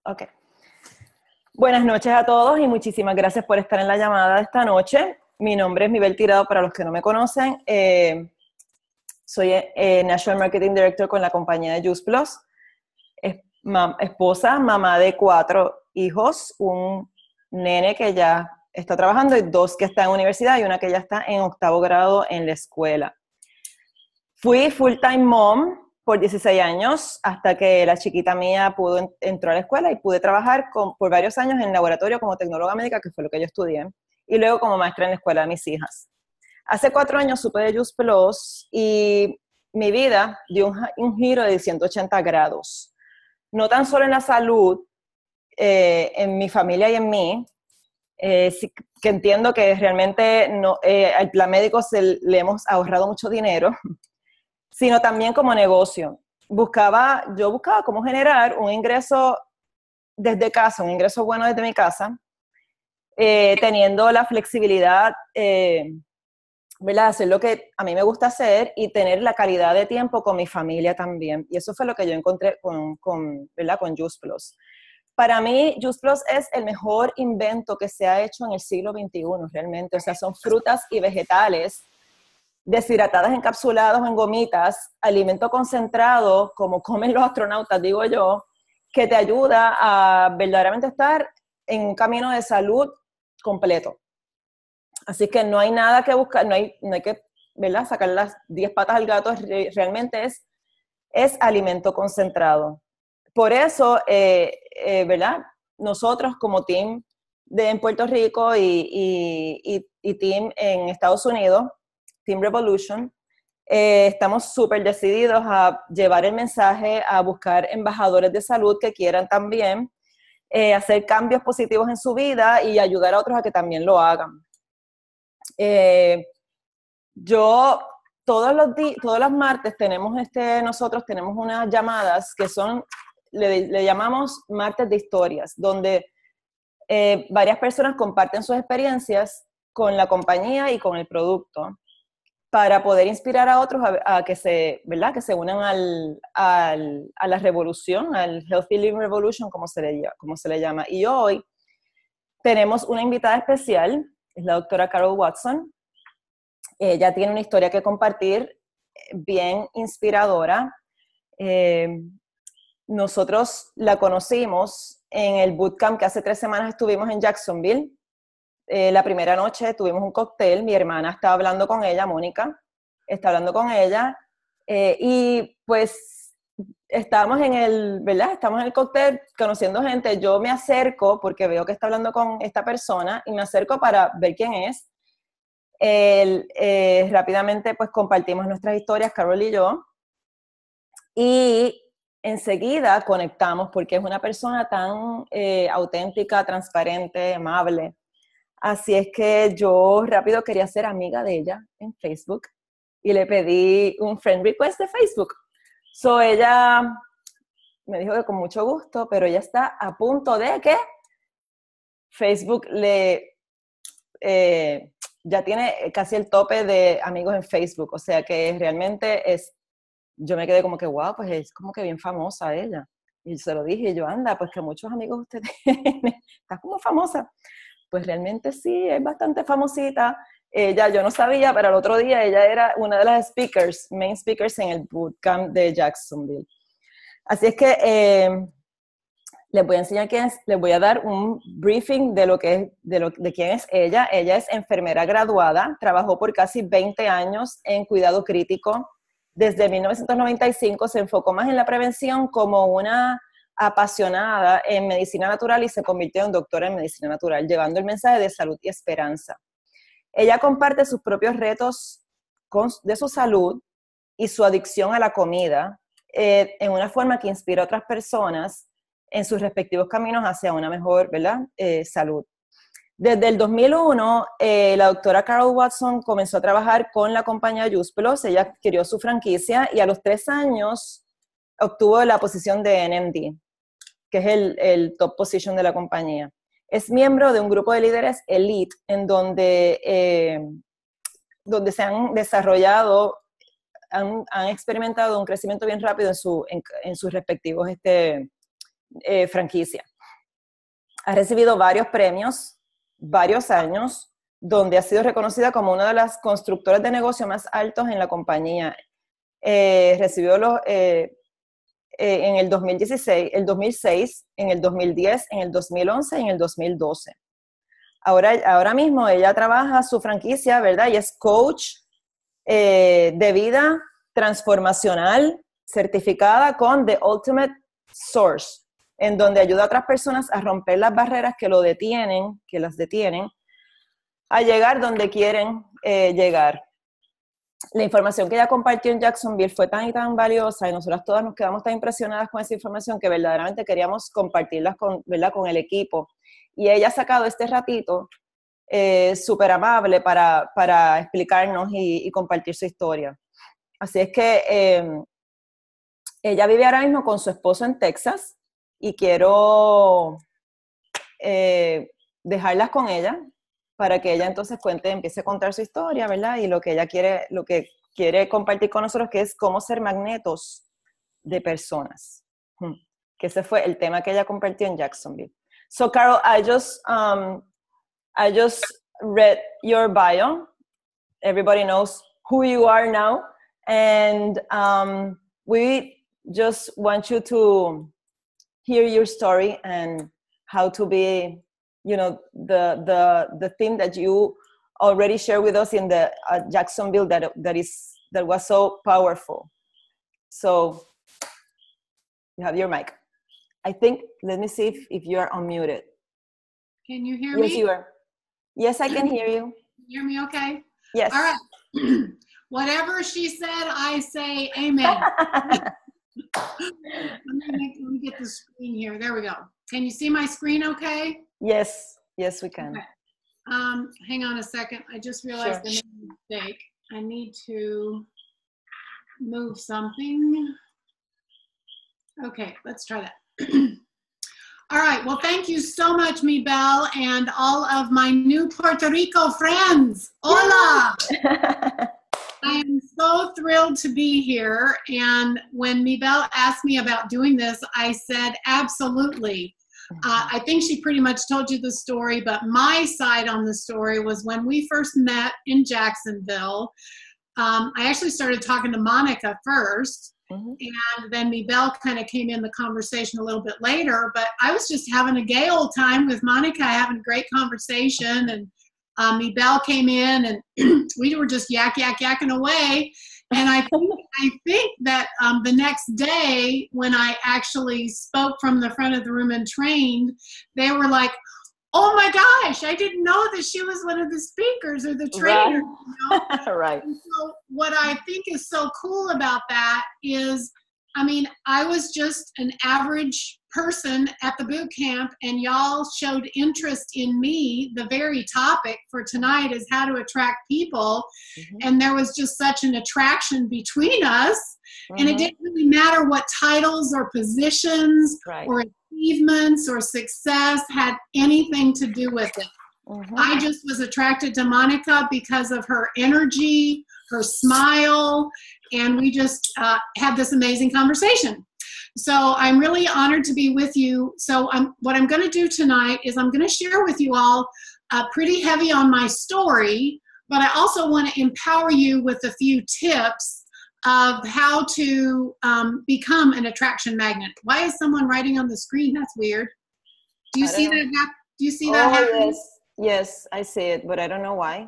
Ok. Buenas noches a todos y muchísimas gracias por estar en la llamada de esta noche. Mi nombre es Mibel Tirado, para los que no me conocen. Soy National Marketing Director con la compañía de Juice Plus. Esposa, mamá de 4 hijos, un nene que ya está trabajando y 2 que están en universidad y una que ya está en 8º grado en la escuela. Fui full-time mom por 16 años hasta que la chiquita mía entró a la escuela y pude trabajar por varios años en laboratorio como tecnóloga médica, que fue lo que yo estudié, y luego como maestra en la escuela de mis hijas. Hace 4 años supe de Juice Plus y mi vida dio un giro de 180 grados. No tan solo en la salud, en mi familia y en mí, sí, que entiendo que realmente al plan médico le hemos ahorrado mucho dinero, sino también como negocio. Yo buscaba cómo generar un ingreso desde casa, un ingreso bueno desde mi casa, teniendo la flexibilidad, ¿verdad? Hacer lo que a mí me gusta hacer y tener la calidad de tiempo con mi familia también. Y eso fue lo que yo encontré ¿verdad? Con Juice Plus. Para mí, Juice Plus es el mejor invento que se ha hecho en el siglo XXI, realmente. O sea, son frutas y vegetales deshidratadas, encapsulados en gomitas, alimento concentrado, como comen los astronautas, digo yo, que te ayuda a verdaderamente estar en un camino de salud completo. Así que no hay nada que buscar, no hay que, ¿verdad?, sacar las 10 patas al gato, realmente es alimento concentrado. Por eso, ¿verdad?, nosotros como team en Puerto Rico y team en Estados Unidos, Team Revolution, estamos súper decididos a llevar el mensaje, a buscar embajadores de salud que quieran también hacer cambios positivos en su vida y ayudar a otros a que también lo hagan. Yo todos los martes nosotros tenemos unas llamadas que son, le llamamos martes de historias, donde varias personas comparten sus experiencias con la compañía y con el producto para poder inspirar a otros a que ¿verdad?, que se unan a la revolución, al Healthy Living Revolution, como se le llama. Y hoy tenemos una invitada especial, es la doctora Carol Watson. Ella tiene una historia que compartir bien inspiradora. Nosotros la conocimos en el bootcamp que hace 3 semanas estuvimos en Jacksonville. La primera noche tuvimos un cóctel, mi hermana estaba hablando con ella, Mónica, está hablando con ella, y pues estamos en el cóctel conociendo gente. Yo me acerco porque veo que está hablando con esta persona y me acerco para ver quién es. Rápidamente pues compartimos nuestras historias, Carol y yo, y enseguida conectamos porque es una persona tan auténtica, transparente, amable. Así es que yo rápido quería ser amiga de ella en Facebook y le pedí un friend request de Facebook. Ella me dijo que con mucho gusto, pero ella está a punto de que Facebook ya tiene casi el tope de amigos en Facebook. O sea que realmente yo me quedé como que, wow, pues es como que bien famosa ella. Y se lo dije, y yo, anda, pues que muchos amigos usted tiene, está como famosa. Pues realmente sí, es bastante famosita. Yo no sabía, pero al otro día ella era una de las main speakers en el bootcamp de Jacksonville. Así es que les voy a enseñar les voy a dar un briefing de quién es ella. Ella es enfermera graduada, trabajó por casi 20 años en cuidado crítico. Desde 1995 se enfocó más en la prevención como una apasionada en medicina natural y se convirtió en doctora en medicina natural, llevando el mensaje de salud y esperanza. Ella comparte sus propios retos de su salud y su adicción a la comida en una forma que inspira a otras personas en sus respectivos caminos hacia una mejor, ¿verdad?, salud. Desde el 2001, la doctora Carol Watson comenzó a trabajar con la compañía Juice Plus. Ella adquirió su franquicia y a los 3 años obtuvo la posición de NMD, que es el top position de la compañía. Es miembro de un grupo de líderes elite en donde se han desarrollado, han experimentado un crecimiento bien rápido en sus respectivos franquicias. Ha recibido varios premios, varios años, donde ha sido reconocida como una de las constructoras de negocio más altos en la compañía. Recibió en el 2016, el 2006, en el 2010, en el 2011 y en el 2012. Ahora mismo ella trabaja su franquicia, ¿verdad? Y es coach de vida transformacional, certificada con The Ultimate Source, en donde ayuda a otras personas a romper las barreras que las detienen, a llegar donde quieren llegar. La información que ella compartió en Jacksonville fue tan y tan valiosa y nosotras todas nos quedamos tan impresionadas con esa información que verdaderamente queríamos compartirlas ¿verdad? Con el equipo. Y ella ha sacado este ratito súper amable para explicarnos y compartir su historia. Así es que ella vive ahora mismo con su esposo en Texas y quiero dejarlas con ella para que ella entonces empiece a contar su historia, ¿verdad? Y lo que ella quiere compartir con nosotros, que es cómo ser magnetos de personas. Que ese fue el tema que ella compartió en Jacksonville. So, Carol, I just read your bio. Everybody knows who you are now. And we just want you to hear your story and how to be, you know, the theme that you already shared with us in the Jacksonville that was so powerful. So you have your mic. I think, let me see if you are unmuted. Can you hear me? Yes, you are. Yes, I can hear you. You hear me okay? Yes. All right. Whatever she said, I say amen. Let me get the screen here. There we go. Can you see my screen okay? Yes. Yes, we can. Okay. Hang on a second. I just realized I made a mistake. I need to move something. Okay, let's try that. All right. Well, thank you so much, Mibel, and all of my new Puerto Rico friends. Hola! I am so thrilled to be here. And when Mibel asked me about doing this, I said, absolutely. I think she pretty much told you the story, but my side on the story was when we first met in Jacksonville. I actually started talking to Monica first. Mm-hmm. And then Mibel kind of came in the conversation a little bit later, but I was just having a gay old time with Monica, having a great conversation, and Mibel came in and we were just yakking away. And I think that the next day when I actually spoke from the front of the room and trained, they were like, oh my gosh, I didn't know that she was one of the speakers or the trainers. Right. You know? Right. And so what I think is so cool about that is, I mean, I was just an average person at the boot camp, and y'all showed interest in me. The very topic for tonight is how to attract people. Mm-hmm. And there was just such an attraction between us. Mm-hmm. And it didn't really matter what titles or positions or achievements or success had anything to do with it. Mm-hmm. I just was attracted to Monica because of her energy, her smile, and we just had this amazing conversation. So I'm really honored to be with you. So what I'm going to do tonight is I'm going to share with you all pretty heavy on my story, but I also want to empower you with a few tips of how to become an attraction magnet. Why is someone writing on the screen? That's weird. Do you see that? Do you see that happening? Yes, I see it, but I don't know why.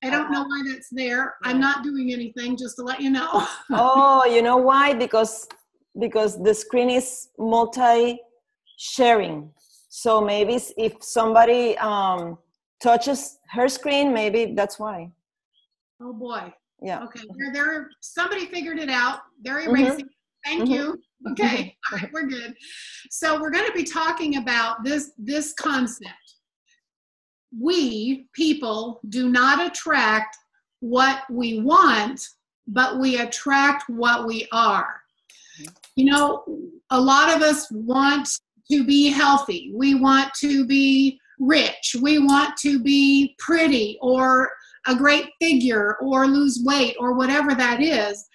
I don't know why that's there. Yeah. I'm not doing anything, just to let you know. Oh, you know why? Because the screen is multi-sharing. So maybe if somebody touches her screen, maybe that's why. Oh boy. Yeah. Okay. Somebody figured it out. They're erasing. Mm-hmm. Thank you. Okay. All right. We're good. So we're going to be talking about this concept. We people do not attract what we want, but we attract what we are. You know, a lot of us want to be healthy. We want to be rich. We want to be pretty or a great figure or lose weight or whatever that is.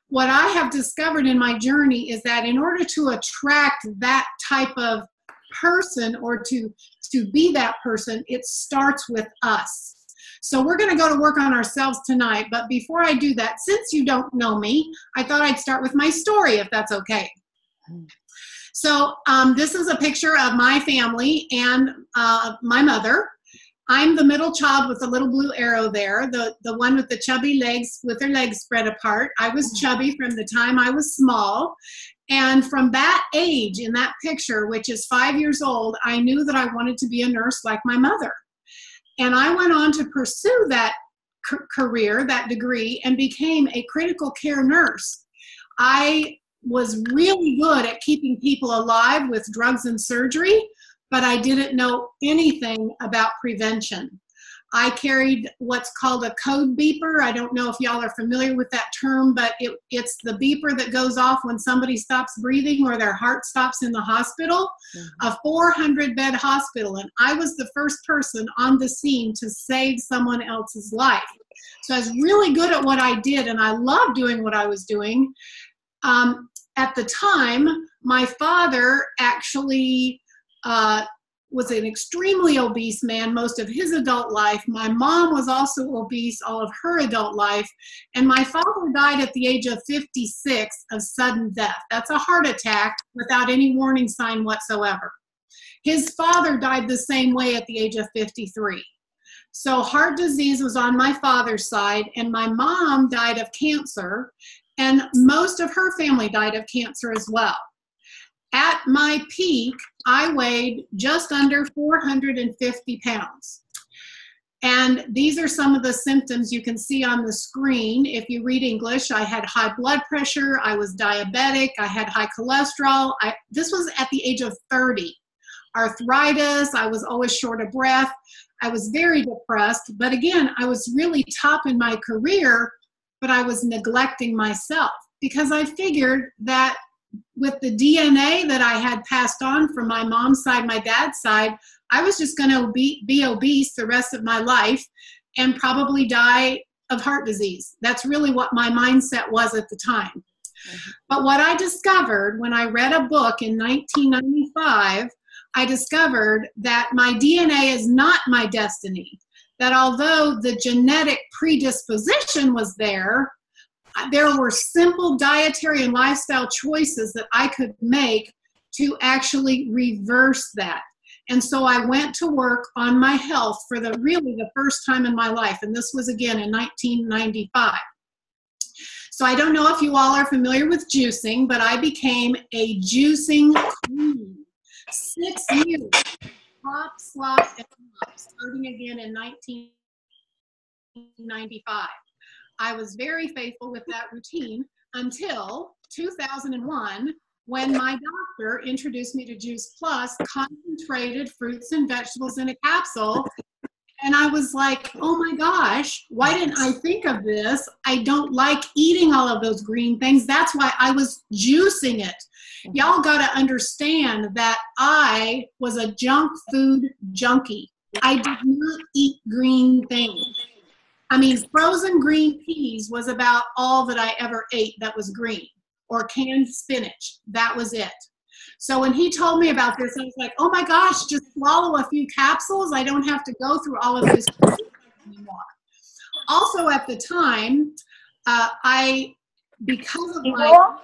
What I have discovered in my journey is that in order to attract that type of person or to to be that person, it starts with us. So we're going to go to work on ourselves tonight. But before I do that, since you don't know me, I thought I'd start with my story, if that's okay. So this is a picture of my family and my mother. I'm the middle child with the little blue arrow there, the one with the chubby legs, with her legs spread apart. I was chubby from the time I was small. And from that age in that picture, which is 5 years old, I knew that I wanted to be a nurse like my mother. And I went on to pursue that career, that degree, and became a critical care nurse. I was really good at keeping people alive with drugs and surgery, but I didn't know anything about prevention. I carried what's called a code beeper. I don't know if y'all are familiar with that term, but it's the beeper that goes off when somebody stops breathing or their heart stops in the hospital, a 400-bed hospital. And I was the first person on the scene to save someone else's life. So I was really good at what I did, and I loved doing what I was doing. At the time, my father actually was an extremely obese man most of his adult life. My mom was also obese all of her adult life. And my father died at the age of 56 of sudden death. That's a heart attack without any warning sign whatsoever. His father died the same way at the age of 53. So heart disease was on my father's side, and my mom died of cancer, and most of her family died of cancer as well. At my peak, I weighed just under 450 pounds. And these are some of the symptoms you can see on the screen. If you read English, I had high blood pressure, I was diabetic, I had high cholesterol. This was at the age of 30. Arthritis, I was always short of breath. I was very depressed, but again, I was really top in my career, but I was neglecting myself because I figured that with the DNA that I had passed on from my mom's side, my dad's side, I was just going to be obese the rest of my life and probably die of heart disease. That's really what my mindset was at the time. Mm-hmm. But what I discovered when I read a book in 1995, I discovered that my DNA is not my destiny. That although the genetic predisposition was there were simple dietary and lifestyle choices that I could make to actually reverse that. And so I went to work on my health for really the first time in my life. And this was again in 1995. So I don't know if you all are familiar with juicing, but I became a juicing queen. 6 years, pop, slop, and pop, starting again in 1995. I was very faithful with that routine until 2001, when my doctor introduced me to Juice Plus, concentrated fruits and vegetables in a capsule. And I was like, oh my gosh, why didn't I think of this? I don't like eating all of those green things. That's why I was juicing it. Y'all got to understand that I was a junk food junkie. I did not eat green things. I mean, frozen green peas was about all that I ever ate that was green, or canned spinach. That was it. So when he told me about this, I was like, oh my gosh, just swallow a few capsules. I don't have to go through all of this anymore. Also at the time, because of my...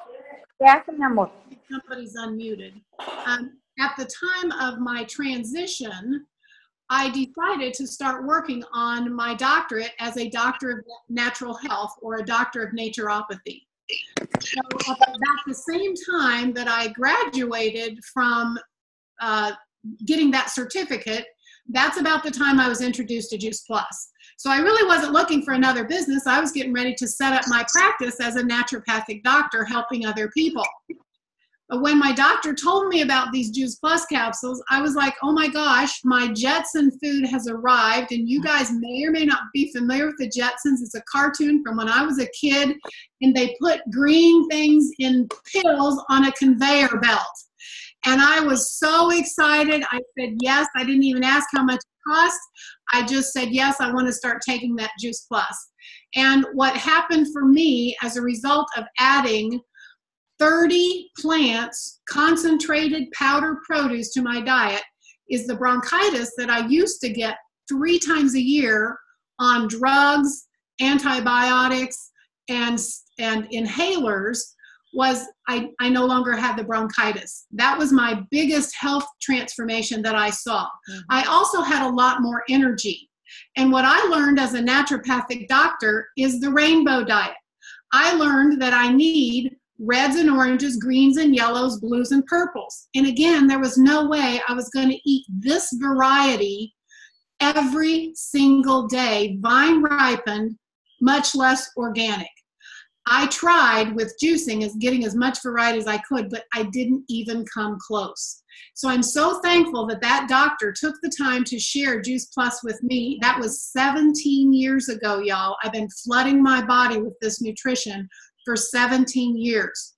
Somebody's unmuted. At the time of my transition, I decided to start working on my doctorate as a doctor of natural health, or a doctor of naturopathy. So about the same time that I graduated from getting that certificate, that's about the time I was introduced to Juice Plus. So I really wasn't looking for another business. I was getting ready to set up my practice as a naturopathic doctor helping other people. But when my doctor told me about these Juice Plus capsules, I was like, oh my gosh, my Jetson food has arrived. And you guys may or may not be familiar with the Jetsons. It's a cartoon from when I was a kid, and they put green things in pills on a conveyor belt. And I was so excited. I said yes. I didn't even ask how much it cost. I just said, yes, I want to start taking that Juice Plus. And what happened for me as a result of adding 30 plants, concentrated powder produce to my diet, is the bronchitis that I used to get 3 times a year on drugs, antibiotics, and inhalers was I no longer had the bronchitis. That was my biggest health transformation that I saw. I also had a lot more energy. And what I learned as a naturopathic doctor is the rainbow diet. I learned that I need reds and oranges, greens and yellows, blues and purples. And again, there was no way I was going to eat this variety every single day, vine ripened, much less organic. I tried with juicing as getting as much variety as I could, but I didn't even come close. So I'm so thankful that that doctor took the time to share Juice Plus with me. That was 17 years ago, y'all. I've been flooding my body with this nutrition for 17 years.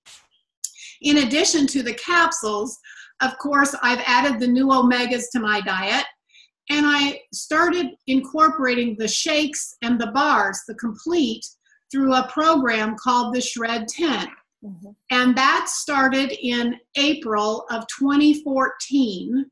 In addition to the capsules, of course, I've added the new omegas to my diet, and I started incorporating the shakes and the bars, the complete, through a program called the Shred 10. And that started in April of 2014.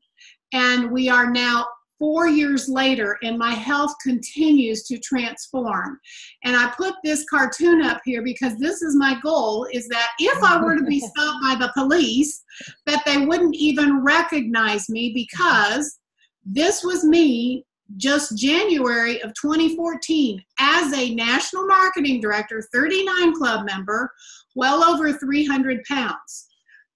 And we are now 4 years later, and my health continues to transform. And I put this cartoon up here because this is my goal, is that if I were to be stopped by the police, that they wouldn't even recognize me, because this was me just January of 2014 as a national marketing director, 39 club member, well over 300 pounds.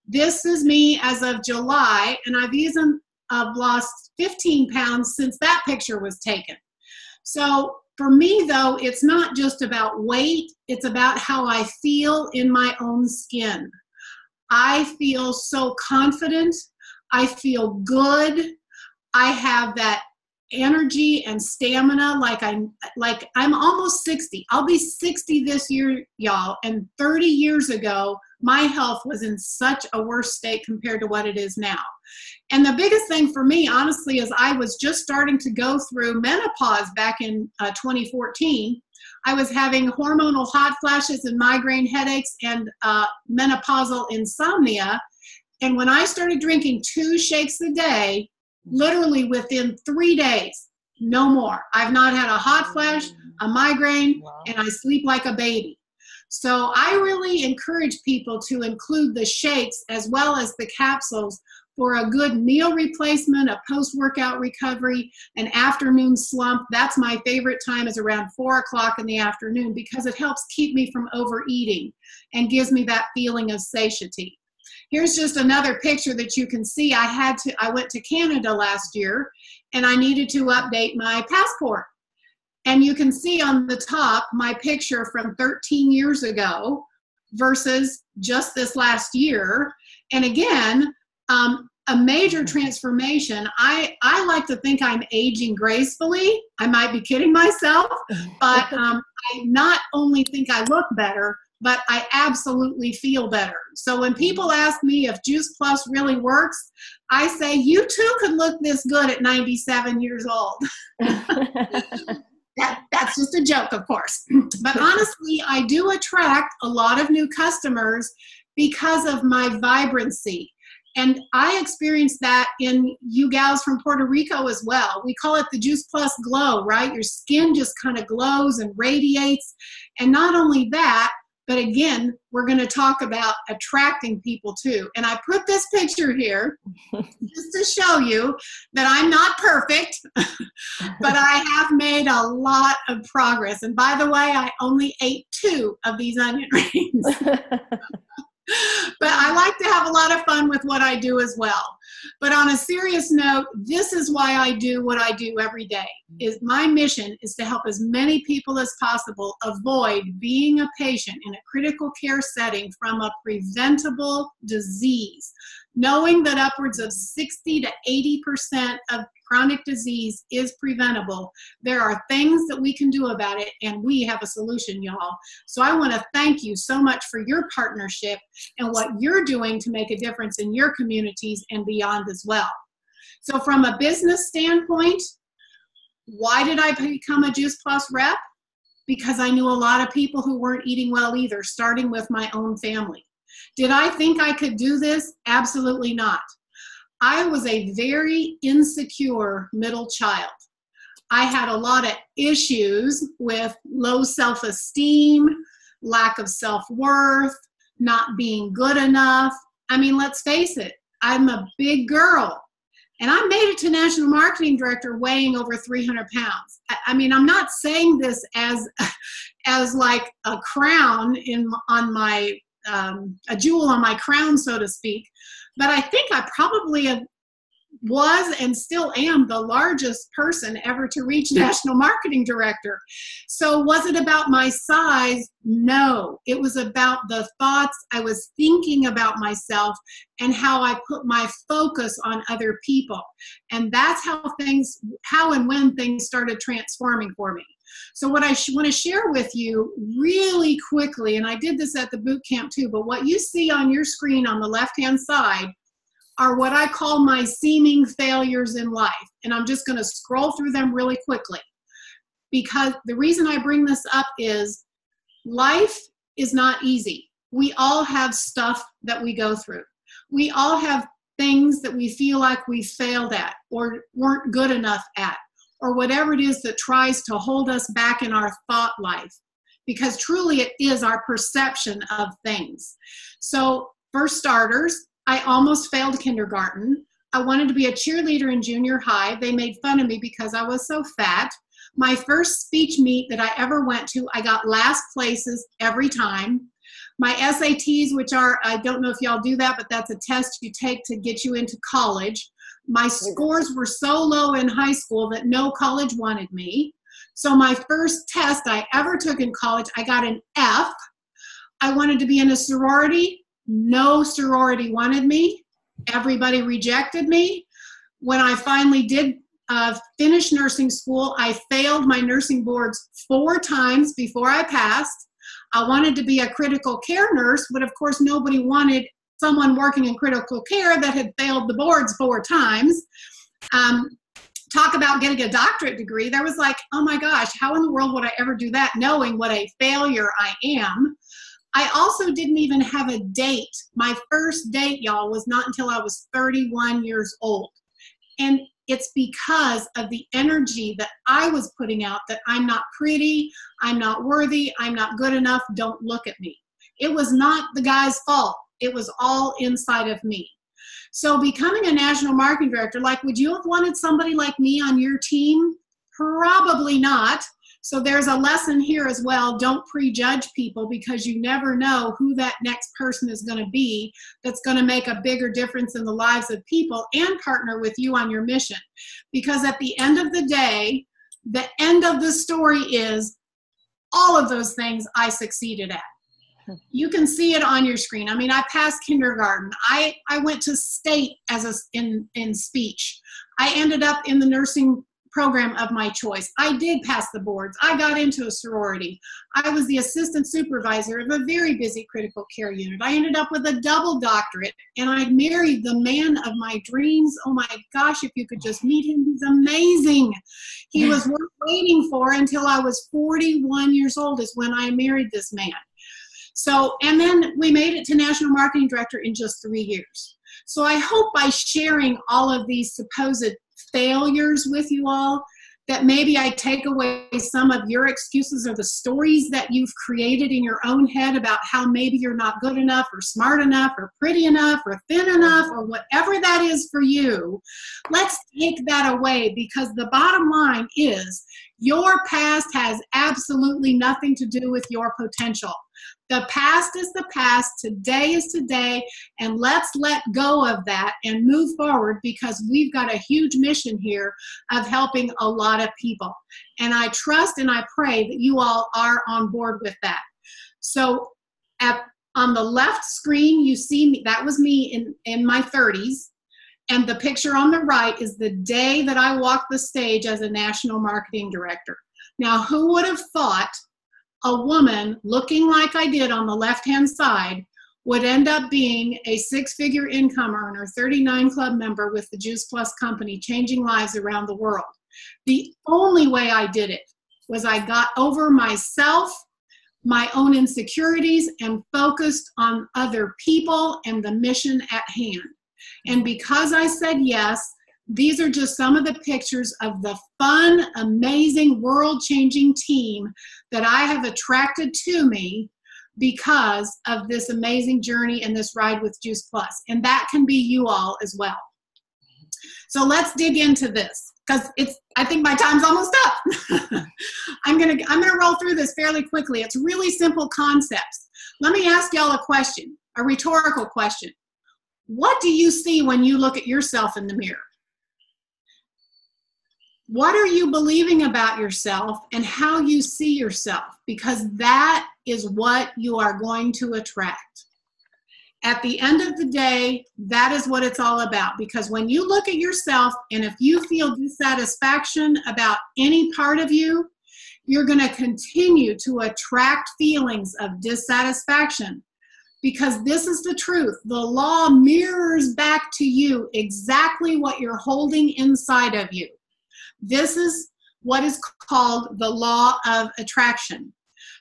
This is me as of July, and I've lost 15 pounds since that picture was taken. So for me, though, it's not just about weight, it's about how I feel in my own skin. I feel so confident, I feel good, I have that energy and stamina like I'm almost 60. I'll be 60 this year, y'all, and 30 years ago my health was in such a worse state compared to what it is now. And the biggest thing for me, honestly, is I was just starting to go through menopause back in 2014. I was having hormonal hot flashes and migraine headaches and menopausal insomnia. And when I started drinking 2 shakes a day, literally within 3 days, no more. I've not had a hot flash, a migraine, and I sleep like a baby. So I really encourage people to include the shakes as well as the capsules for a good meal replacement, a post-workout recovery, an afternoon slump. That's my favorite time, is around 4 o'clock in the afternoon, because it helps keep me from overeating and gives me that feeling of satiety. Here's just another picture that you can see. I went to Canada last year, and I needed to update my passport. And you can see on the top my picture from 13 years ago versus just this last year. And again, a major transformation. I like to think I'm aging gracefully. I might be kidding myself, but I not only think I look better, but I absolutely feel better. So when people ask me if Juice Plus really works, I say, you too can look this good at 97 years old. That's just a joke, of course. But honestly, I do attract a lot of new customers because of my vibrancy. And I experienced that in you gals from Puerto Rico as well. We call it the Juice Plus glow, right? Your skin just kind of glows and radiates. And not only that, but again, we're going to talk about attracting people too. And I put this picture here just to show you that I'm not perfect, but I have made a lot of progress. And by the way, I only ate 2 of these onion rings. But I like to have a lot of fun with what I do as well. But on a serious note, this is why I do what I do every day. My mission is to help as many people as possible avoid being a patient in a critical care setting from a preventable disease. Knowing that upwards of 60 to 80% of chronic disease is preventable, there are things that we can do about it, and we have a solution, y'all. So I want to thank you so much for your partnership and what you're doing to make a difference in your communities and beyond as well. So from a business standpoint, why did I become a Juice Plus rep? Because I knew a lot of people who weren't eating well either, starting with my own family. Did I think I could do this? Absolutely not. I was a very insecure middle child. I had a lot of issues with low self-esteem, lack of self-worth, not being good enough. I mean, let's face it, I'm a big girl. And I made it to national marketing director weighing over 300 pounds. I mean, I'm not saying this as like a crown on my, a jewel on my crown, so to speak. But I think I probably was and still am the largest person ever to reach national marketing director. So was it about my size? No, it was about the thoughts I was thinking about myself and how I put my focus on other people. And that's how and when things started transforming for me. So what I want to share with you really quickly, and I did this at the boot camp too, but what you see on your screen on the left-hand side are what I call my seeming failures in life. And I'm just going to scroll through them really quickly, because the reason I bring this up is life is not easy. We all have stuff that we go through. We all have things that we feel like we failed at or weren't good enough at, or whatever it is that tries to hold us back in our thought life, because truly it is our perception of things. So for starters, I almost failed kindergarten. I wanted to be a cheerleader in junior high. They made fun of me because I was so fat. My first speech meet that I ever went to, I got last places every time. My SATs, which are, I don't know if y'all do that, but that's a test you take to get you into college. My scores were so low in high school that no college wanted me. So my first test I ever took in college, I got an F. I wanted to be in a sorority. No sorority wanted me. Everybody rejected me. When I finally did finish nursing school, I failed my nursing boards 4 times before I passed. I wanted to be a critical care nurse, but of course nobody wanted someone working in critical care that had failed the boards 4 times. Talk about getting a doctorate degree. There was like, oh my gosh, how in the world would I ever do that knowing what a failure I am? I also didn't even have a date. My first date, y'all, was not until I was 31 years old. And it's because of the energy that I was putting out that I'm not pretty, I'm not worthy, I'm not good enough, don't look at me. It was not the guy's fault. It was all inside of me. So becoming a national marketing director, like, would you have wanted somebody like me on your team? Probably not. So there's a lesson here as well. Don't prejudge people, because you never know who that next person is going to be that's going to make a bigger difference in the lives of people and partner with you on your mission. Because at the end of the day, the end of the story is all of those things I succeeded at. You can see it on your screen. I mean, I passed kindergarten. I went to state in speech. I ended up in the nursing program of my choice. I did pass the boards. I got into a sorority. I was the assistant supervisor of a very busy critical care unit. I ended up with a double doctorate, and I married the man of my dreams. Oh my gosh, if you could just meet him, he's amazing. He was worth waiting for until I was 41 years old is when I married this man. So, and then we made it to national marketing director in just 3 years. So I hope by sharing all of these supposed failures with you all, that maybe I take away some of your excuses or the stories that you've created in your own head about how maybe you're not good enough or smart enough or pretty enough or thin enough or whatever that is for you. Let's take that away, because the bottom line is your past has absolutely nothing to do with your potential. The past is the past, today is today, and let's let go of that and move forward, because we've got a huge mission here of helping a lot of people. And I trust and I pray that you all are on board with that. So on the left screen, you see me, that was me in my 30s. And the picture on the right is the day that I walked the stage as a national marketing director. Now, who would have thought a woman looking like I did on the left-hand side would end up being a 6-figure income earner, 39 club member with the Juice Plus company, changing lives around the world? The only way I did it was I got over myself, my own insecurities, and focused on other people and the mission at hand. And because I said yes, these are just some of the pictures of the fun, amazing, world-changing team that I have attracted to me because of this amazing journey and this ride with Juice Plus. And that can be you all as well. So let's dig into this, because I think my time's almost up. I'm gonna roll through this fairly quickly. It's really simple concepts. Let me ask y'all a question, a rhetorical question. What do you see when you look at yourself in the mirror? What are you believing about yourself and how you see yourself? Because that is what you are going to attract. At the end of the day, that is what it's all about. Because when you look at yourself, and if you feel dissatisfaction about any part of you, you're going to continue to attract feelings of dissatisfaction. Because this is the truth. The law mirrors back to you exactly what you're holding inside of you. This is what is called the law of attraction.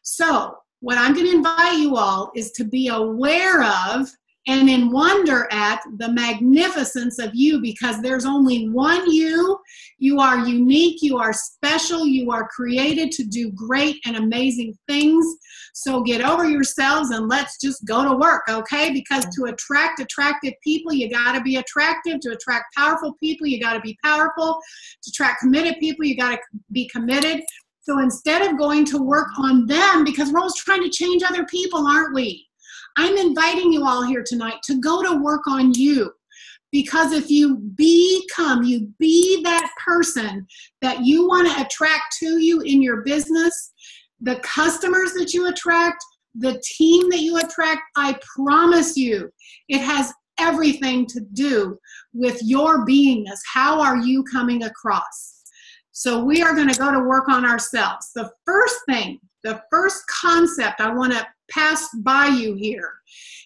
So what I'm going to invite you all is to be aware of and in wonder at the magnificence of you, because there's only one you. You are unique, you are special, you are created to do great and amazing things. So get over yourselves and let's just go to work, okay? Because to attract attractive people, you got to be attractive. To attract powerful people, you got to be powerful. To attract committed people, you got to be committed. So instead of going to work on them, because we're always trying to change other people, aren't we? I'm inviting you all here tonight to go to work on you. Because if you be that person that you want to attract to you in your business, the customers that you attract, the team that you attract, I promise you, it has everything to do with your beingness. How are you coming across? So we are going to go to work on ourselves. The first thing, the first concept I want to pass by you here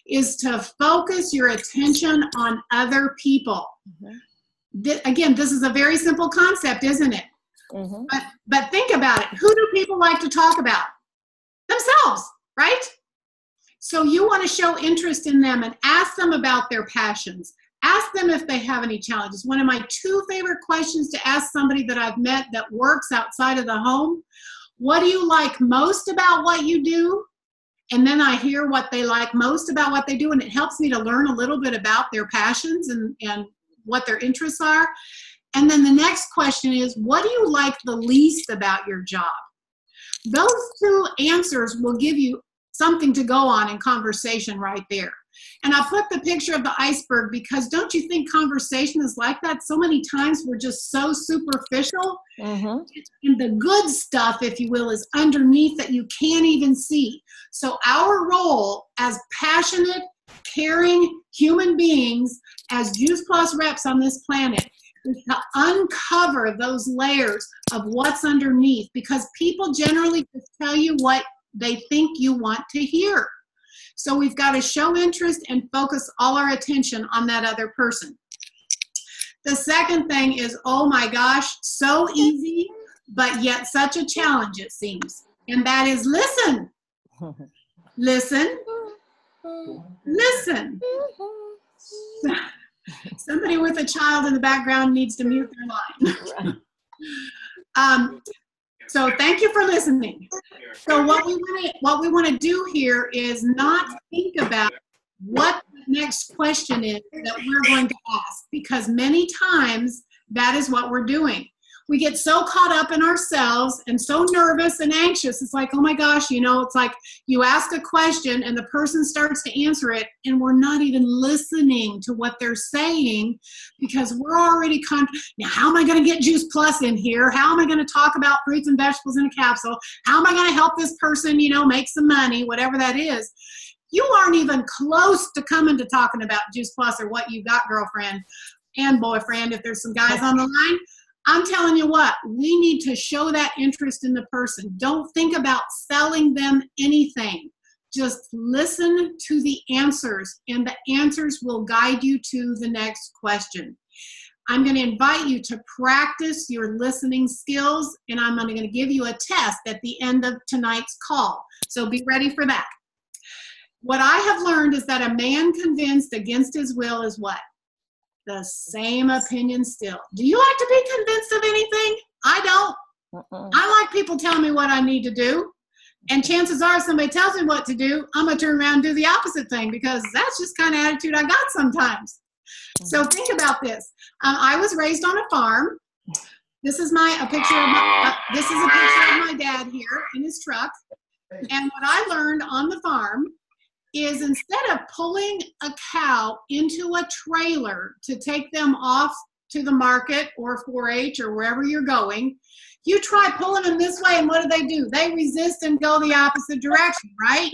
is to focus your attention on other people. Again, this is a very simple concept, isn't it? But think about it. Who do people like to talk about? Themselves, right? So you want to show interest in them and ask them about their passions. Ask them if they have any challenges. One of my 2 favorite questions to ask somebody that I've met that works outside of the home: what do you like most about what you do? And then I hear what they like most about what they do, and it helps me to learn a little bit about their passions and what their interests are. And then the next question is, what do you like the least about your job? Those 2 answers will give you something to go on in conversation right there. And I put the picture of the iceberg because don't you think conversation is like that? So many times we're just so superficial. And the good stuff, if you will, is underneath that you can't even see. So our role as passionate, caring human beings, as Juice Plus reps on this planet, is to uncover those layers of what's underneath, because people generally just tell you what they think you want to hear. So we've got to show interest and focus all our attention on that other person. The second thing is, oh my gosh, so easy, but yet such a challenge it seems. And that is listen. Listen. Listen. Somebody with a child in the background needs to mute their line. So thank you for listening. So what we want to do here is not think about what the next question is that we're going to ask, because many times that is what we're doing. We get so caught up in ourselves and so nervous and anxious. It's like, oh my gosh, it's like you ask a question and the person starts to answer it and we're not even listening to what they're saying because we're already now how am I going to get Juice Plus in here? How am I going to talk about fruits and vegetables in a capsule? How am I going to help this person, make some money, whatever that is? You aren't even close to coming to talking about Juice Plus or what you got, girlfriend and boyfriend, if there's some guys on the line. I'm telling you what, we need to show that interest in the person. Don't think about selling them anything. Just listen to the answers, and the answers will guide you to the next question. I'm going to invite you to practice your listening skills, and I'm going to give you a test at the end of tonight's call. So be ready for that. What I have learned is that a man convinced against his will is what? the same opinion still. Do you like to be convinced of anything? I don't. I like people telling me what I need to do. And chances are, if somebody tells me what to do, I'm going to turn around and do the opposite thing, because that's just kind of attitude I got sometimes. So think about this. I was raised on a farm. This is a picture of my dad here in his truck. And what I learned on the farm is, instead of pulling a cow into a trailer to take them off to the market or 4-H or wherever you're going, you try pulling them this way, and what do? They resist and go the opposite direction, right?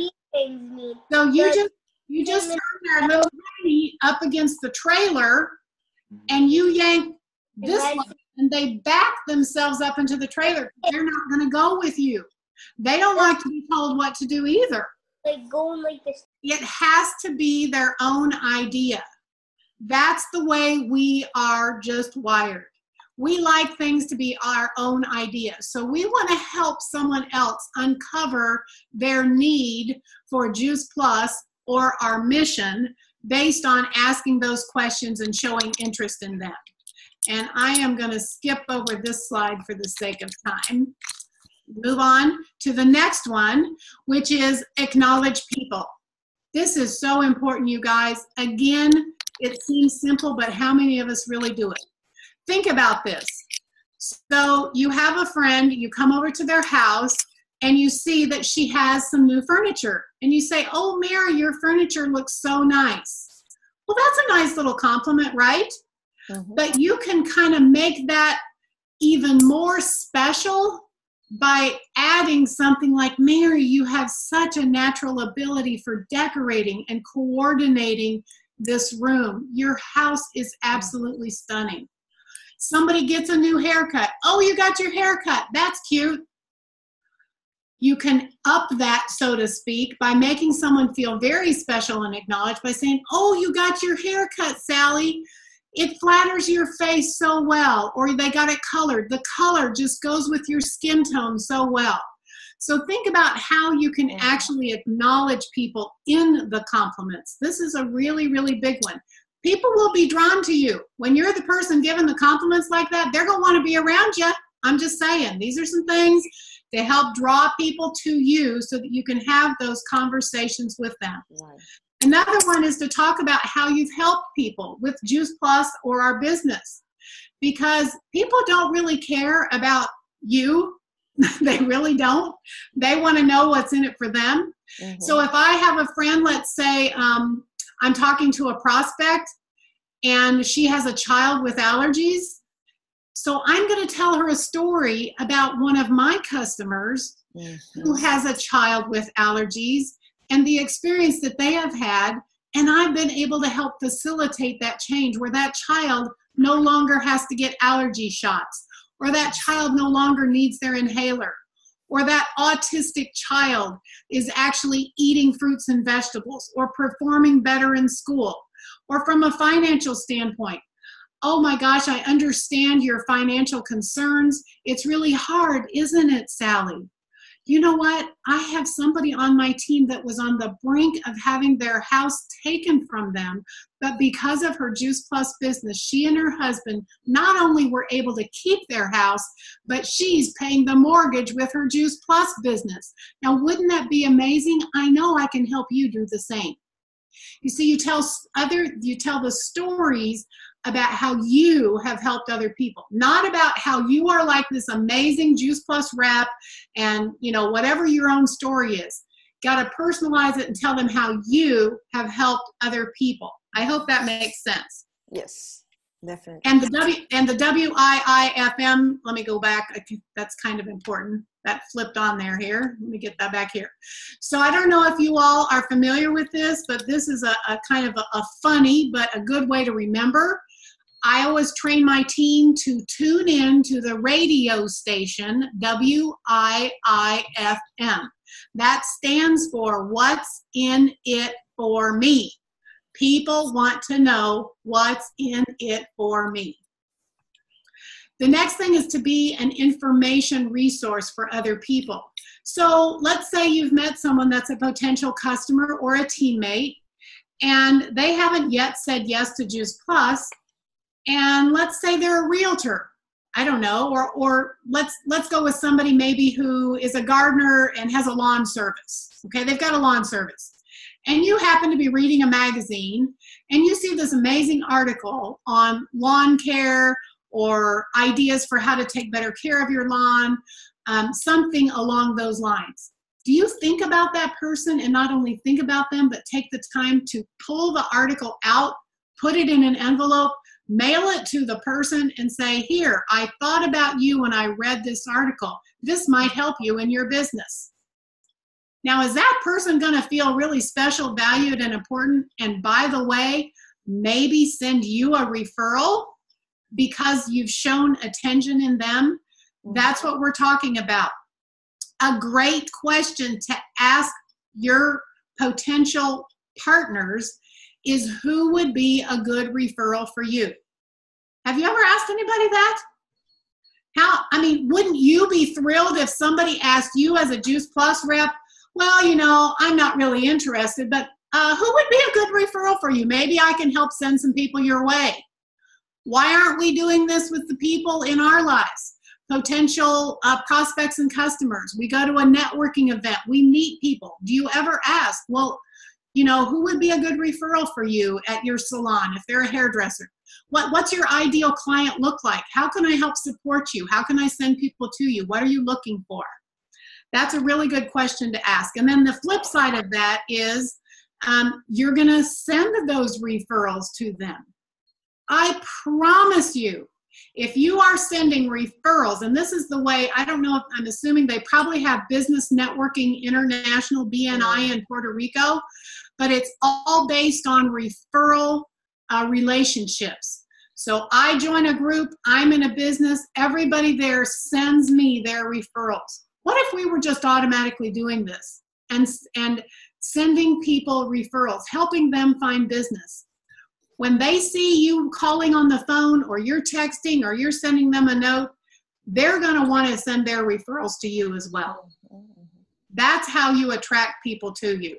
So you just turn their little baby up against the trailer, and you yank this way, and they back themselves up into the trailer. They're not going to go with you. They don't like to be told what to do either. Like going like this. It has to be their own idea. That's the way we are just wired. We like things to be our own idea. So we want to help someone else uncover their need for Juice Plus or our mission based on asking those questions and showing interest in them. And I am going to skip over this slide for the sake of time. Move on to the next one, which is acknowledge people. This is so important, you guys. Again, it seems simple, but how many of us really do it? Think about this. So you have a friend, you come over to their house, and you see that she has some new furniture. And you say, "Oh, Mary, your furniture looks so nice." Well, that's a nice little compliment, right? Mm-hmm. But you can kind of make that even more special by adding something like, "Mary, you have such a natural ability for decorating and coordinating this room. Your house is absolutely stunning." Somebody gets a new haircut. "Oh, you got your haircut. That's cute." You can up that, so to speak, by making someone feel very special and acknowledged by saying, "Oh, you got your haircut, Sally. It flatters your face so well." Or they got it colored. The color just goes with your skin tone so well. So think about how you can actually acknowledge people in the compliments. This is a really, really big one. People will be drawn to you. When you're the person giving the compliments like that, they're going to want to be around you. I'm just saying, these are some things to help draw people to you so that you can have those conversations with them. Right. Another one is to talk about how you've helped people with Juice Plus or our business, because people don't really care about you. They really don't. They want to know what's in it for them. Mm-hmm. So if I have a friend, let's say I'm talking to a prospect and she has a child with allergies, so I'm going to tell her a story about one of my customers who has a child with allergies and the experience that they have had, and I've been able to help facilitate that change where that child no longer has to get allergy shots, or that child no longer needs their inhaler, or that autistic child is actually eating fruits and vegetables or performing better in school. Or from a financial standpoint, "Oh my gosh, I understand your financial concerns. It's really hard, isn't it, Sally? You know what? I have somebody on my team that was on the brink of having their house taken from them, but because of her Juice Plus business, she and her husband not only were able to keep their house, but she's paying the mortgage with her Juice Plus business. Now, wouldn't that be amazing? I know I can help you do the same." You see, you tell the stories about how you have helped other people, not about how you are like this amazing Juice Plus rep and, you know, whatever your own story is. Got to personalize it and tell them how you have helped other people. I hope that makes sense. Yes, definitely. And the WIIFM, let me go back. That's kind of important. That flipped on there here. Let me get that back here. So I don't know if you all are familiar with this, but this is a kind of a funny but a good way to remember. I always train my team to tune in to the radio station, WIIFM. That stands for What's in It for Me. People want to know what's in it for me. The next thing is to be an information resource for other people. So let's say you've met someone that's a potential customer or a teammate, and they haven't yet said yes to Juice Plus, and let's say they're a realtor. I don't know, or let's go with somebody maybe who is a gardener and has a lawn service. Okay, they've got a lawn service. And you happen to be reading a magazine and you see this amazing article on lawn care or ideas for how to take better care of your lawn, something along those lines. Do you think about that person, and not only think about them, but take the time to pull the article out, put it in an envelope, mail it to the person and say, here, I thought about you when I read this article. This might help you in your business. Now, is that person going to feel really special, valued, and important? And by the way, maybe send you a referral because you've shown attention in them? That's what we're talking about. A great question to ask your potential partners is, who would be a good referral for you? Have you ever asked anybody that? Wouldn't you be thrilled if somebody asked you as a Juice Plus rep, well, you know, I'm not really interested, but who would be a good referral for you? Maybe I can help send some people your way. Why aren't we doing this with the people in our lives? Potential prospects and customers. We go to a networking event. We meet people. Do you ever ask, well, you know, who would be a good referral for you at your salon if they're a hairdresser? What's your ideal client look like? How can I help support you? How can I send people to you? What are you looking for? That's a really good question to ask. And then the flip side of that is you're going to send those referrals to them. I promise you, if you are sending referrals, and this is the way, I don't know if, I'm assuming they probably have Business Networking International, BNI, in Puerto Rico, but it's all based on referral relationships. So I join a group, I'm in a business, everybody there sends me their referrals. What if we were just automatically doing this and sending people referrals, helping them find business? When they see you calling on the phone, or you're texting, or you're sending them a note, they're going to want to send their referrals to you as well. That's how you attract people to you.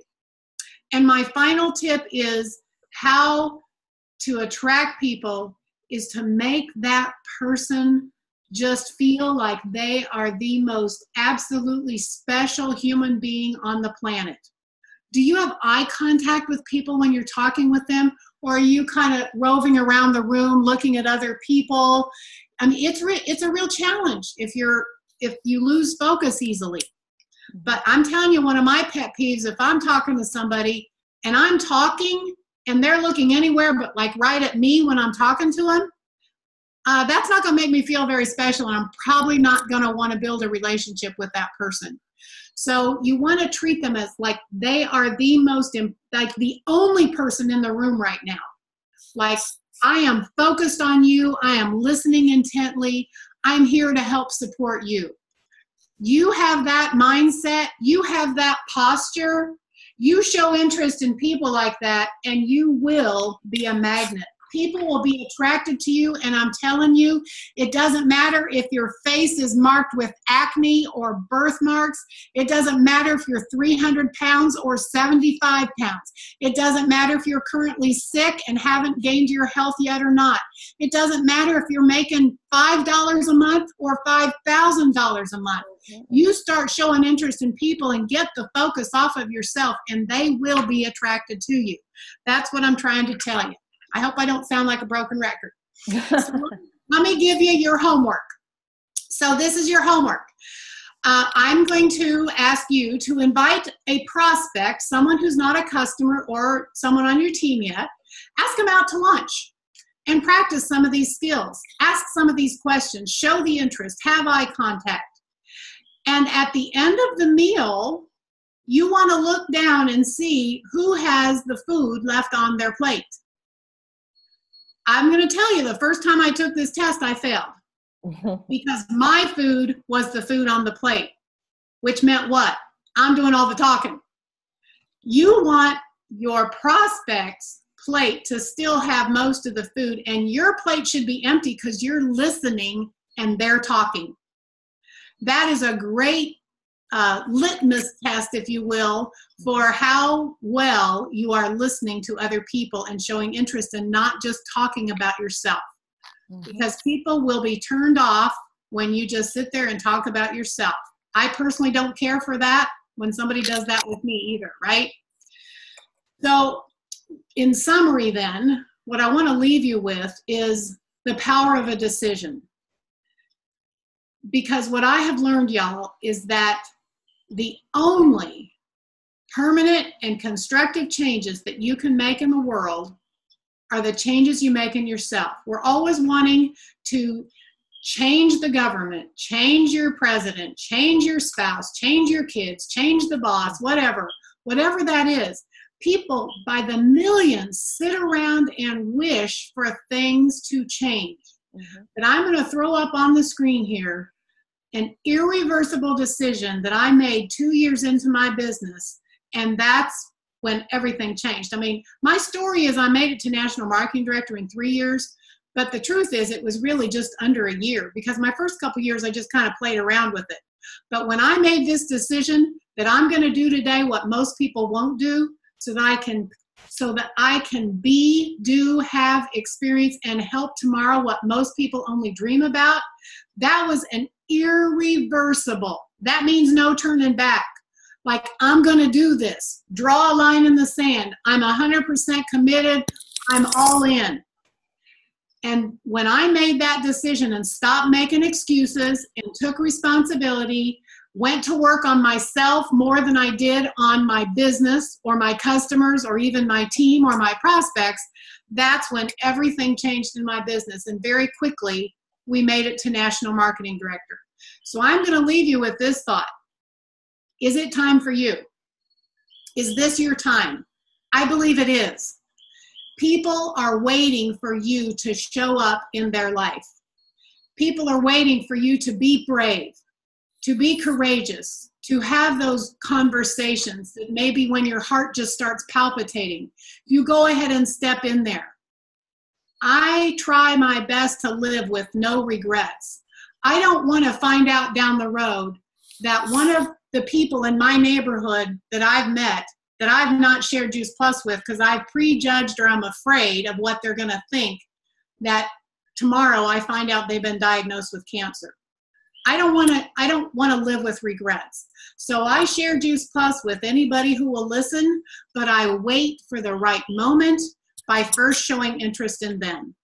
And my final tip is how to attract people is to make that person just feel like they are the most absolutely special human being on the planet. Do you have eye contact with people when you're talking with them? Or are you kind of roving around the room looking at other people? I mean, it's a real challenge if you lose focus easily. But I'm telling you, one of my pet peeves, if I'm talking to somebody and I'm talking and they're looking anywhere but like right at me when I'm talking to them, that's not going to make me feel very special, and I'm probably not going to want to build a relationship with that person. So you want to treat them as like they are the most, like the only person in the room right now. Like, I am focused on you. I am listening intently. I'm here to help support you. You have that mindset. You have that posture. You show interest in people like that, and you will be a magnet. People will be attracted to you, and I'm telling you, it doesn't matter if your face is marked with acne or birthmarks. It doesn't matter if you're 300 pounds or 75 pounds. It doesn't matter if you're currently sick and haven't gained your health yet or not. It doesn't matter if you're making $5 a month or $5,000 a month. You start showing interest in people and get the focus off of yourself, and they will be attracted to you. That's what I'm trying to tell you. I hope I don't sound like a broken record. So let me give you your homework. So this is your homework. I'm going to ask you to invite a prospect, someone who's not a customer or someone on your team yet. Ask them out to lunch and practice some of these skills. Ask some of these questions. Show the interest. Have eye contact. And at the end of the meal, you want to look down and see who has the food left on their plate. I'm going to tell you, the first time I took this test, I failed because my food was the food on the plate, which meant what? I'm doing all the talking. You want your prospect's plate to still have most of the food, and your plate should be empty because you're listening and they're talking. That is a great litmus test, if you will, for how well you are listening to other people and showing interest and not just talking about yourself. because people will be turned off when you just sit there and talk about yourself. I personally don't care for that when somebody does that with me either, right? So in summary then, what I want to leave you with is the power of a decision. Because what I have learned, y'all, is that the only permanent and constructive changes that you can make in the world are the changes you make in yourself. We're always wanting to change the government, change your president, change your spouse, change your kids, change the boss, whatever that is. People by the millions sit around and wish for things to change. But I'm going to throw up on the screen here an irreversible decision that I made 2 years into my business, and that's when everything changed. I mean, my story is I made it to National Marketing Director in 3 years, but the truth is it was really just under a year, because my first couple years I just kind of played around with it. But when I made this decision that I'm going to do today what most people won't do, so that I can be, do, have, experience, and help tomorrow what most people only dream about, that was an irreversible. That means no turning back. Like, I'm going to do this. Draw a line in the sand. I'm 100% committed. I'm all in. And when I made that decision and stopped making excuses and took responsibility, went to work on myself more than I did on my business or my customers or even my team or my prospects, that's when everything changed in my business. And very quickly, we made it to National Marketing Director. So I'm going to leave you with this thought. Is it time for you? Is this your time? I believe it is. People are waiting for you to show up in their life. People are waiting for you to be brave, to be courageous, to have those conversations that maybe when your heart just starts palpitating, you go ahead and step in there. I try my best to live with no regrets. I don't want to find out down the road that one of the people in my neighborhood that I've met that I've not shared Juice Plus with because I've prejudged or I'm afraid of what they're going to think, that tomorrow I find out they've been diagnosed with cancer. I don't want to live with regrets. So I share Juice Plus with anybody who will listen, but I wait for the right moment by first showing interest in them.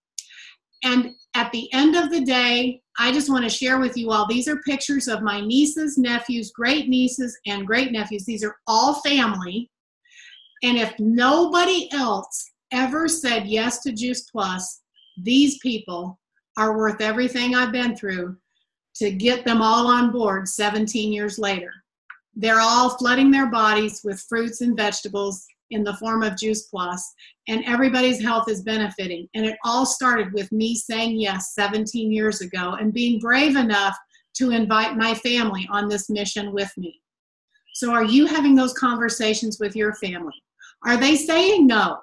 And at the end of the day, I just want to share with you all, these are pictures of my nieces, nephews, great nieces, and great nephews. These are all family. And if nobody else ever said yes to Juice Plus, these people are worth everything I've been through to get them all on board 17 years later. They're all flooding their bodies with fruits and vegetables in the form of Juice Plus, and everybody's health is benefiting. And it all started with me saying yes 17 years ago and being brave enough to invite my family on this mission with me. So are you having those conversations with your family? Are they saying no?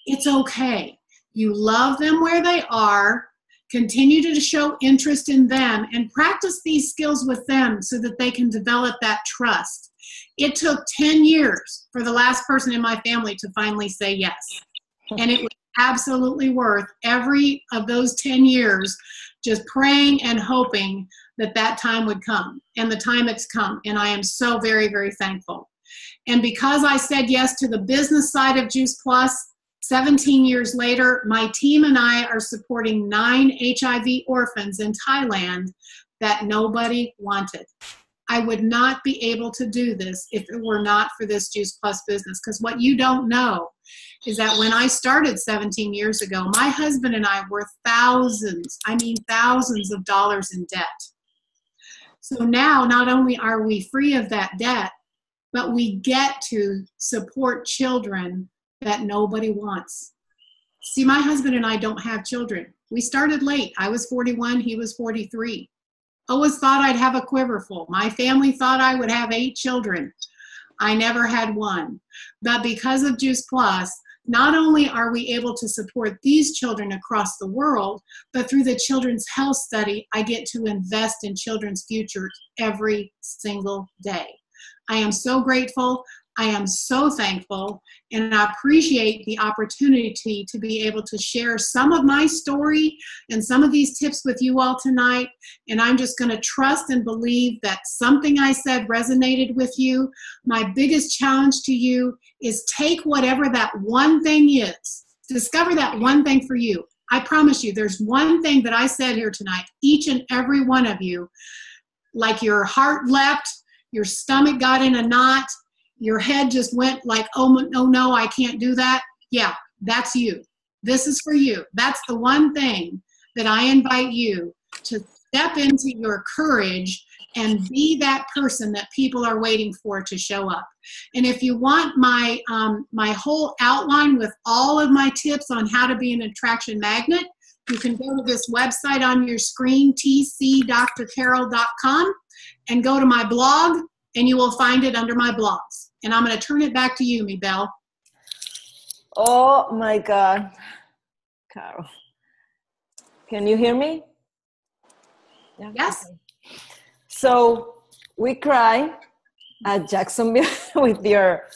It's okay. You love them where they are. Continue to show interest in them and practice these skills with them so that they can develop that trust. It took 10 years for the last person in my family to finally say yes. And it was absolutely worth every of those 10 years just praying and hoping that that time would come. And the time it's come. And I am so very, very thankful. And because I said yes to the business side of Juice Plus, 17 years later, my team and I are supporting 9 HIV orphans in Thailand that nobody wanted. I would not be able to do this if it were not for this Juice Plus business. Because what you don't know is that when I started 17 years ago, my husband and I were thousands of dollars in debt. So now not only are we free of that debt, but we get to support children that nobody wants. See, my husband and I don't have children. We started late. I was 41, he was 43. Always thought I'd have a quiver full. My family thought I would have 8 children. I never had one. But because of Juice Plus, not only are we able to support these children across the world, but through the Children's Health Study, I get to invest in children's futures every single day. I am so grateful. I am so thankful, and I appreciate the opportunity to be able to share some of my story and some of these tips with you all tonight. And I'm just going to trust and believe that something I said resonated with you. My biggest challenge to you is take whatever that one thing is. Discover that one thing for you. I promise you, there's one thing that I said here tonight, each and every one of you, like your heart leapt, your stomach got in a knot, your head just went like, oh no, I can't do that. Yeah, that's you. This is for you. That's the one thing that I invite you to step into your courage and be that person that people are waiting for to show up. And if you want my my whole outline with all of my tips on how to be an attraction magnet, you can go to this website on your screen, tcdrcarol.com, and go to my blog, and you will find it under my blogs. And I'm going to turn it back to you, Mibel. Oh my God, Carol. Can you hear me? Yeah. Yes. Okay. So we cry at Jacksonville with your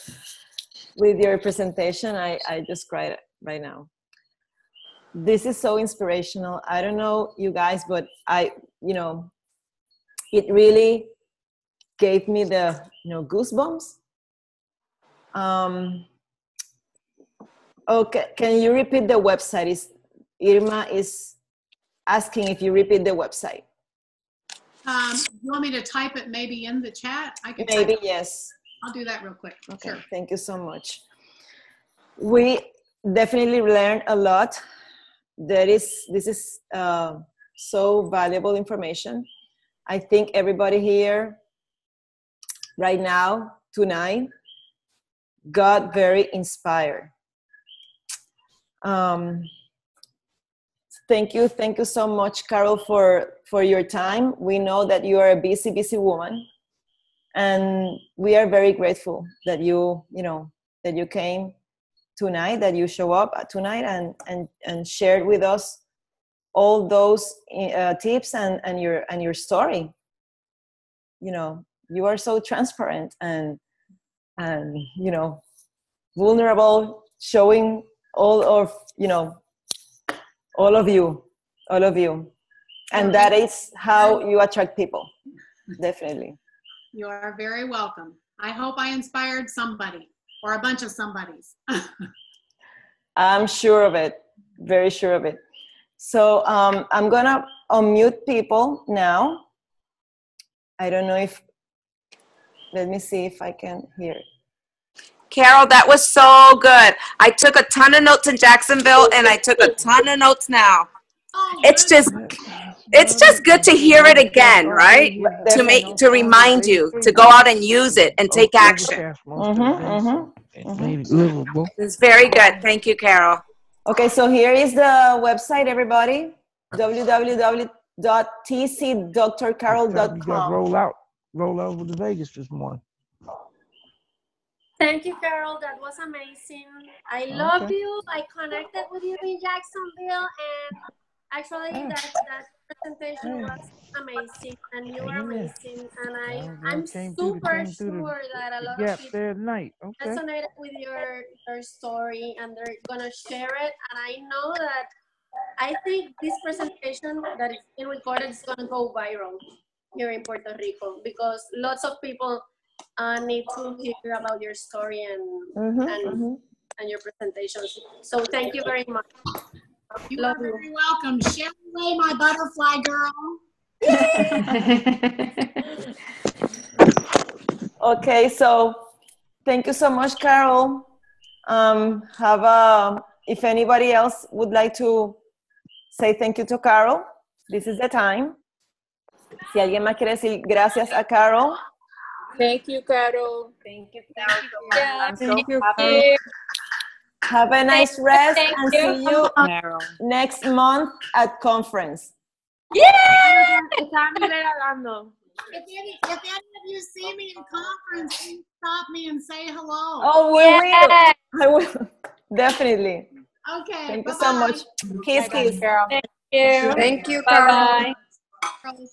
presentation. I just cried right now. This is so inspirational. I don't know you guys, but it really gave me the goosebumps. Okay, can you repeat the website? Irma is asking if you repeat the website. You want me to type it maybe in the chat? I can maybe, yes. I'll do that real quick. Okay, sure. Thank you so much. We definitely learned a lot. This is so valuable information. I think everybody here right now, tonight, got very inspired. Thank you so much, Carol, for your time. We know that you are a busy woman, and we are very grateful that you came tonight, that you show up tonight and shared with us all those tips and your story. You are so transparent and vulnerable, showing all of you, and that is how you attract people. Definitely. You are very welcome. I hope I inspired somebody or a bunch of somebodies. I'm sure of it, very sure of it. So I'm gonna unmute people now. I don't know if, let me see if I can hear it. Carol, that was so good. I took a ton of notes in Jacksonville, and I took a ton of notes now. It's just good to hear it again, right? To remind you to go out and use it and take action. It's very good. Thank you, Carol. Okay, so here is the website, everybody. www.tcdrcarol.com. Roll over to Vegas this morning. Thank you, Carol. That was amazing. I love you. I connected with you in Jacksonville, and actually that presentation was amazing, and you were amazing. And I'm super sure that a lot of people resonated with your story, and they're gonna share it. And I know that I think this presentation that is being recorded is gonna go viral here in Puerto Rico, because lots of people need to hear about your story and your presentations. So thank you very much. You are very welcome. Share away, my butterfly girl. Okay, so thank you so much, Carol. If anybody else would like to say thank you to Carol, this is the time. Si alguien más quiere decir gracias a Carol. Thank you, Carol. Thank you, Carol. I'm so happy. Have a nice rest and see you next month at conference. Yeah! If any of you see me in conference, please stop me and say hello. Oh, we will. I will. Definitely. Okay. Thank you so much. Kiss, kiss. Thank you. Thank you, Carol. Bye-bye.